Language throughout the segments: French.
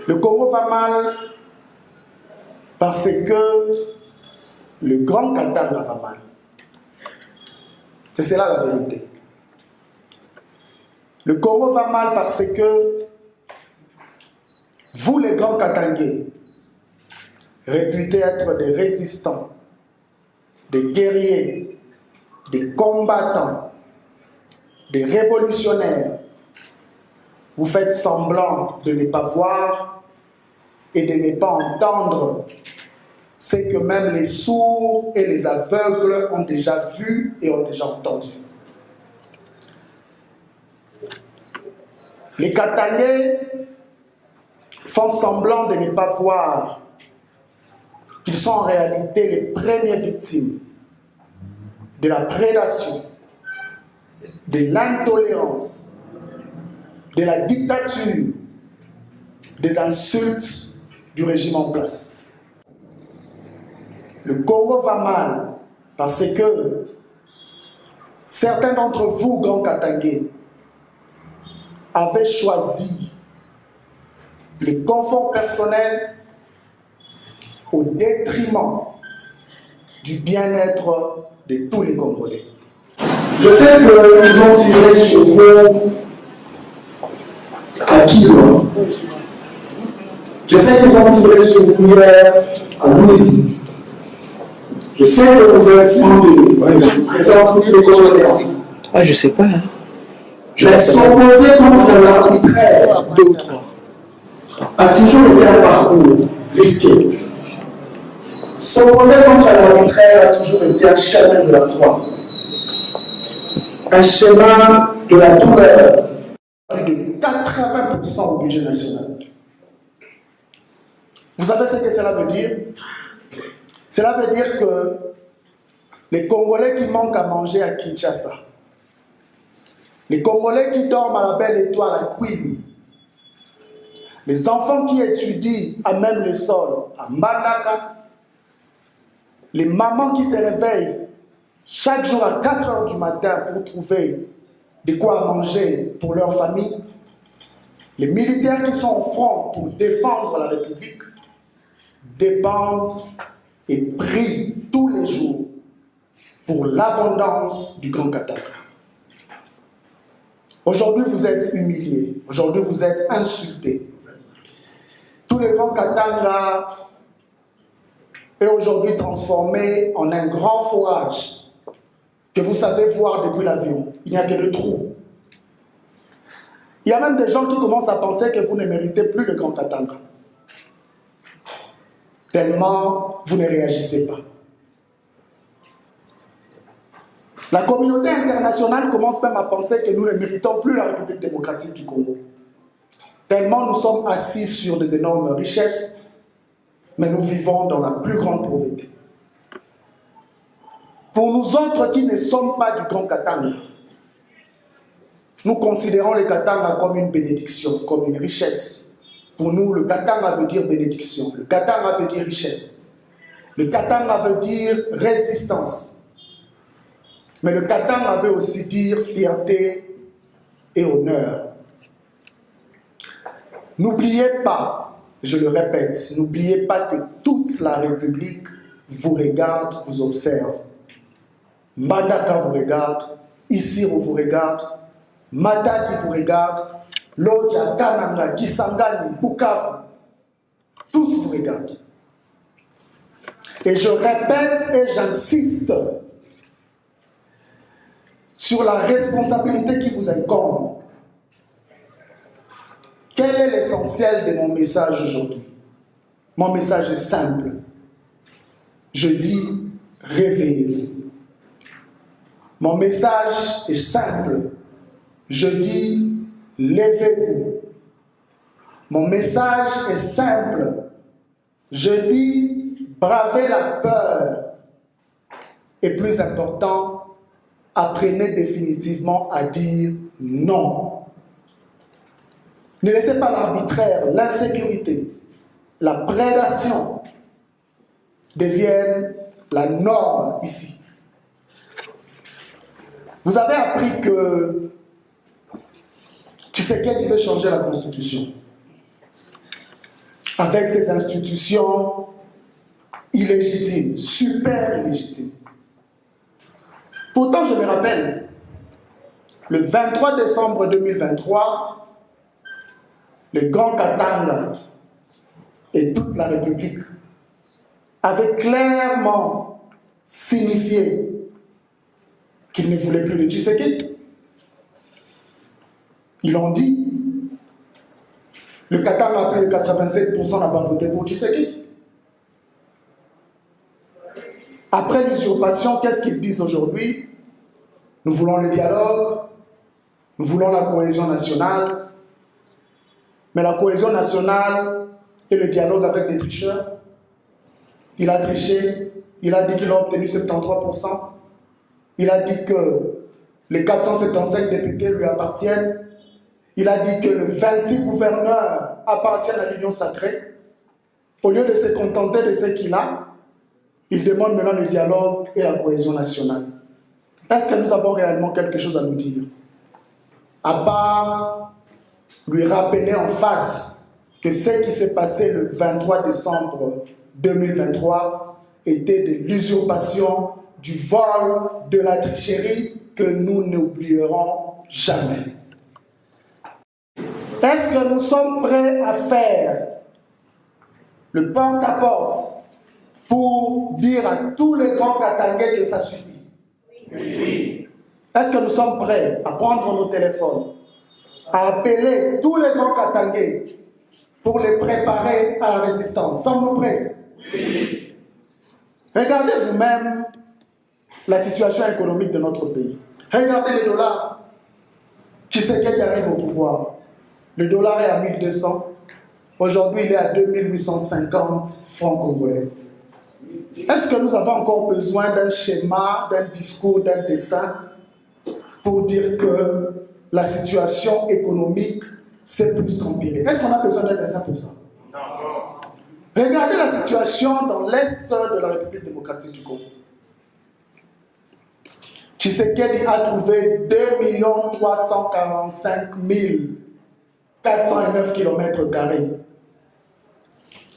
Le Congo va mal parce que le Grand Katanga va mal. C'est cela la vérité. Le Congo va mal parce que vous, les Grands Katangais, réputés être des résistants, des guerriers, des combattants, des révolutionnaires, vous faites semblant de ne pas voir et de ne pas entendre ce que même les sourds et les aveugles ont déjà vu et ont déjà entendu. Les Katangais font semblant de ne pas voir qu'ils sont en réalité les premières victimes de la prédation, de l'intolérance, de la dictature, des insultes du régime en place. Le Congo va mal parce que certains d'entre vous, Grands Katangais, avaient choisi le confort personnel au détriment du bien-être de tous les Congolais. Je sais qu'ils ont tiré sur vous à Kilo. Je sais qu'ils ont tiré sur vous hier à Louis. Je sais que vous êtes de présenter les Congolais. Ah, je sais pas. Hein. Mais s'opposer contre l'arbitraire, 2 ou 3, a toujours été un parcours risqué. S'opposer contre l'arbitraire a toujours été un chemin de la croix. Un chemin de la douleur. Plus de 80% du budget national. Vous savez ce que cela veut dire? Cela veut dire que les Congolais qui manquent à manger à Kinshasa, les Congolais qui dorment à la Belle Étoile à Kwilu, les enfants qui étudient à même le sol à Mbandaka, les mamans qui se réveillent chaque jour à 4 heures du matin pour trouver de quoi manger pour leur famille, les militaires qui sont au front pour défendre la République, dépendent et prient tous les jours pour l'abondance du Grand Katanga. Aujourd'hui, vous êtes humiliés. Aujourd'hui, vous êtes insultés. Tous les Grands Katanga est aujourd'hui transformé en un grand forage que vous savez voir depuis l'avion. Il n'y a que le trou. Il y a même des gens qui commencent à penser que vous ne méritez plus le Grand Katanga. Tellement vous ne réagissez pas. La communauté internationale commence même à penser que nous ne méritons plus la République démocratique du Congo. Tellement nous sommes assis sur des énormes richesses, mais nous vivons dans la plus grande pauvreté. Pour nous autres qui ne sommes pas du Grand Katanga, nous considérons le Katanga comme une bénédiction, comme une richesse. Pour nous, le Katanga veut dire bénédiction, le Katanga veut dire richesse, le Katanga veut dire résistance. Mais le Katanga veut aussi dire fierté et honneur. N'oubliez pas, je le répète, n'oubliez pas que toute la République vous regarde, vous observe. Mbandaka vous regarde, Isiro vous regarde, Matadi vous regarde, Lodja, Kananga, Kisangani, Bukavu, tous vous regardent. Et je répète et j'insiste sur la responsabilité qui vous incombe. Quel est l'essentiel de mon message aujourd'hui? Mon message est simple. Je dis, réveillez-vous. Mon message est simple. Je dis, levez-vous. Mon message est simple. Je dis, bravez la peur. Et plus important, apprenez définitivement à dire non. Ne laissez pas l'arbitraire, l'insécurité, la prédation deviennent la norme ici. Vous avez appris que Tshisekedi veut changer la Constitution. avec ses institutions illégitimes, super illégitimes. Pourtant, je me rappelle, le 23 décembre 2023, le Grand Katanga et toute la République avaient clairement signifié qu'ils ne voulaient plus de Tshisekedi. Ils l'ont dit. Le Katanga a plus de 87% n'a pas voté pour Tshisekedi. Après l'usurpation, qu'est-ce qu'ils disent aujourd'hui? Nous voulons le dialogue, nous voulons la cohésion nationale, mais la cohésion nationale et le dialogue avec des tricheurs. Il a triché, il a dit qu'il a obtenu 73%, il a dit que les 475 députés lui appartiennent, il a dit que les 26 gouverneurs appartiennent à l'Union sacrée. Au lieu de se contenter de ce qu'il a, il demande maintenant le dialogue et la cohésion nationale. Est-ce que nous avons réellement quelque chose à nous dire? À part lui rappeler en face que ce qui s'est passé le 23 décembre 2023 était de l'usurpation, du vol, de la tricherie que nous n'oublierons jamais. Est-ce que nous sommes prêts à faire le porte-à-porte pour dire à tous les grands Katangais que ça suffit? Oui. Est-ce que nous sommes prêts à prendre nos téléphones, à appeler tous les grands Katangais pour les préparer à la résistance? Sommes-nous prêts? Oui. Regardez vous-même la situation économique de notre pays. Regardez le dollar. Tshisekedi arrive au pouvoir. Le dollar est à 1200. Aujourd'hui, il est à 2850 francs congolais. Est-ce que nous avons encore besoin d'un schéma, d'un discours, d'un dessin pour dire que la situation économique s'est plus empirée? Est-ce qu'on a besoin d'un dessin pour ça? Non. Regardez la situation dans l'est de la République démocratique du Congo. Tshisekedi a trouvé 2 345 409 km².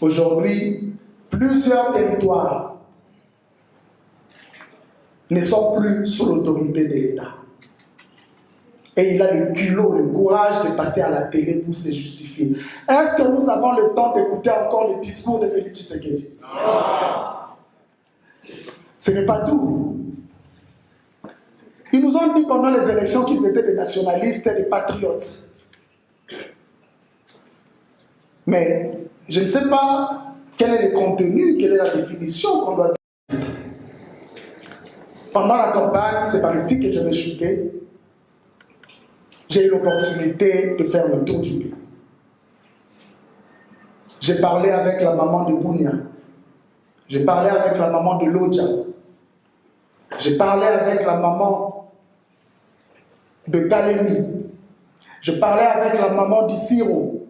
Aujourd'hui, plusieurs territoires ne sont plus sous l'autorité de l'État. Et il a le culot, le courage de passer à la télé pour se justifier. Est-ce que nous avons le temps d'écouter encore le discours de Félix Tshisekedi? Non. Ce n'est pas tout. Ils nous ont dit pendant les élections qu'ils étaient des nationalistes et des patriotes. Mais je ne sais pas quel est le contenu, quelle est la définition qu'on doit dire. Pendant la campagne, c'est par ici que je vais chuter. J'ai eu l'opportunité de faire le tour du pays. J'ai parlé avec la maman de Bounia. J'ai parlé avec la maman de Lodja. J'ai parlé avec la maman de Kalemi. Je parlais avec la maman d'Isiro.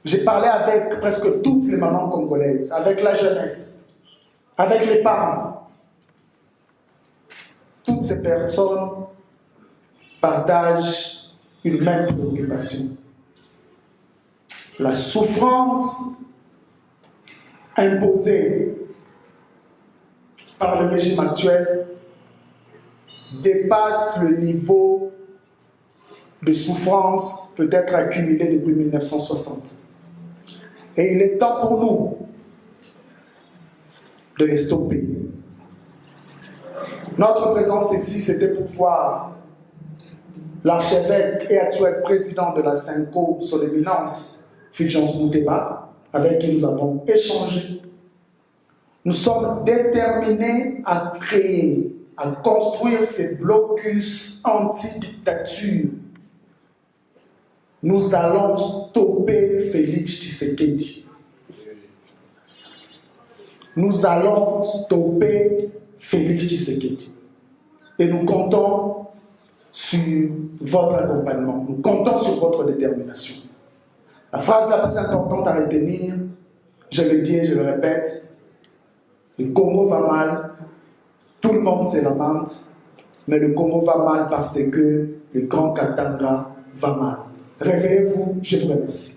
J'ai parlé avec presque toutes les mamans congolaises, avec la jeunesse, avec les parents. Toutes ces personnes partagent une même préoccupation. La souffrance imposée par le régime actuel dépasse le niveau de souffrance peut-être accumulé depuis 1960. Et il est temps pour nous de les stopper. Notre présence ici, c'était pour voir l'archevêque et actuel président de la Synco, son éminence, Fulgence Mouteba, avec qui nous avons échangé. Nous sommes déterminés à créer, à construire ces blocus anti-dictature. Nous allons stopper Félix Tshisekedi. Nous allons stopper Félix Tshisekedi. Et nous comptons sur votre accompagnement. Nous comptons sur votre détermination. La phrase la plus importante à retenir, je le dis et je le répète, le Congo va mal, tout le monde se lamente, mais le Congo va mal parce que le Grand Katanga va mal. Réveillez-vous, je vous remercie.